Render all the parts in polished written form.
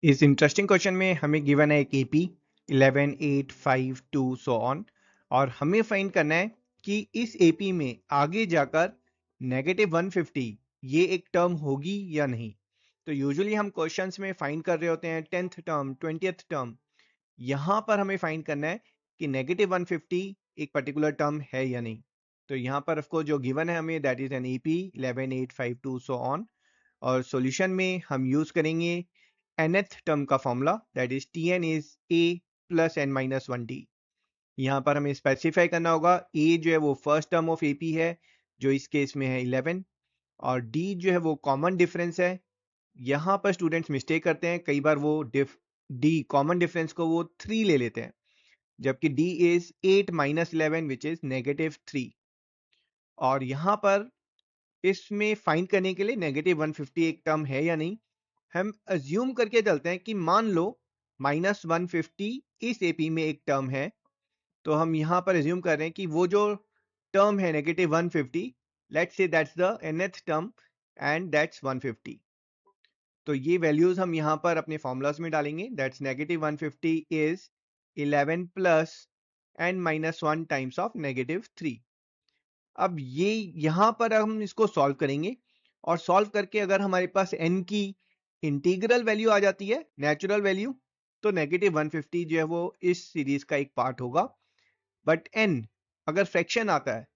इस interesting question में हमें गिवन है एक एपी 11, 8, 5, 2 सो ऑन और हमें फाइंड करना है कि इस एपी में आगे जाकर -150 ये एक टर्म होगी या नहीं। तो यूजुअली हम क्वेश्चंस में फाइंड कर रहे होते हैं 10th टर्म 20th टर्म। यहाँ पर हमें फाइंड करना है कि -150 एक पर्टिकुलर टर्म है या नहीं। तो यहाँ पर ऑफ कोर्स जो गिवन है हमें that is an AP 11, 8, 5, 2 so on और सॉल्यूशन में हम यूज करेंगे nth टर्म का formula that is Tn is a plus n minus 1d। यहाँ पर हमें स्पेसिफाई करना होगा a जो है वो फर्स्ट टर्म ऑफ AP है जो इस केस में है 11 और d जो है वो कॉमन डिफरेंस है। यहाँ पर स्टूडेंट्स मिस्टेक करते हैं, कई बार वो d कॉमन डिफरेंस को वो 3 ले लेते हैं जबकि d is 8 minus 11 which is -3। और यहाँ पर इसमें फाइंड करने के लिए -150 एक टर्म है या नहीं हम अज्यूम करके चलते हैं कि मान लो -150 इस एपी में एक टर्म है। तो हम यहां पर अज्यूम कर रहे हैं कि वो जो टर्म है -150 let's say that's the nth term and that's 150। तो ये वैल्यूज हम यहां पर अपने फॉर्मूलाज में डालेंगे that's -150 is 11 plus n minus 1 times of -3। अब ये यहां पर हम इसको सॉल्व करेंगे और सॉल्व करके अगर हमारे पास n की इंटीग्रल वैल्यू आ जाती है नेचुरल वैल्यू तो -150 जो है वो इस सीरीज का एक पार्ट होगा। बट n अगर फ्रैक्शन आता है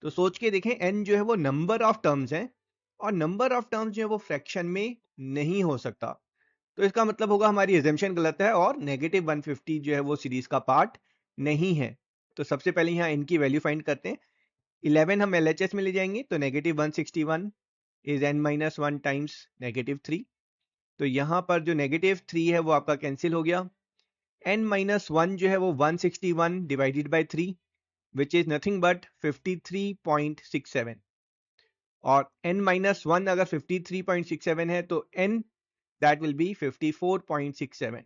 तो सोच के देखें n जो है वो नंबर ऑफ टर्म्स है और नंबर ऑफ टर्म्स जो है वो फ्रैक्शन में नहीं हो सकता। तो इसका मतलब होगा हमारी एजम्पशन गलत है और -150 जो है वो सीरीज का पार्ट नहीं है। तो सबसे पहले यहाँ n की वैल्यू फाइंड करते हैं। 11 हम LHS में ले जाएंगे तो -161 इज n माइनस 1 टाइम्स -3। तो यहाँ पर जो -3 है वो आपका कैंसिल हो गया। n माइनस 1 जो है वो 161 divided by 3 which is nothing but 53.67 और n माइनस 1 अगर 53.67 है तो n दैट विल बी 54.67।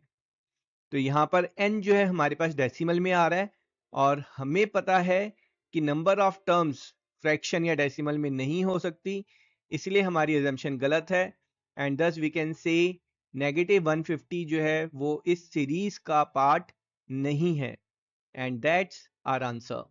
तो यहाँ पर n जो है हमारे पास डेसिमल में आ रहा है और हमें पता है कि नंबर ऑफ टर्म्स फ्रैक्शन या डेसिमल में नहीं हो सकती, इसलिए हमारी एजम्पशन गलत है एंड दस वी कैन से -150 जो है वो इस सीरीज का पार्ट नहीं है एंड दैट्स आवर आंसर।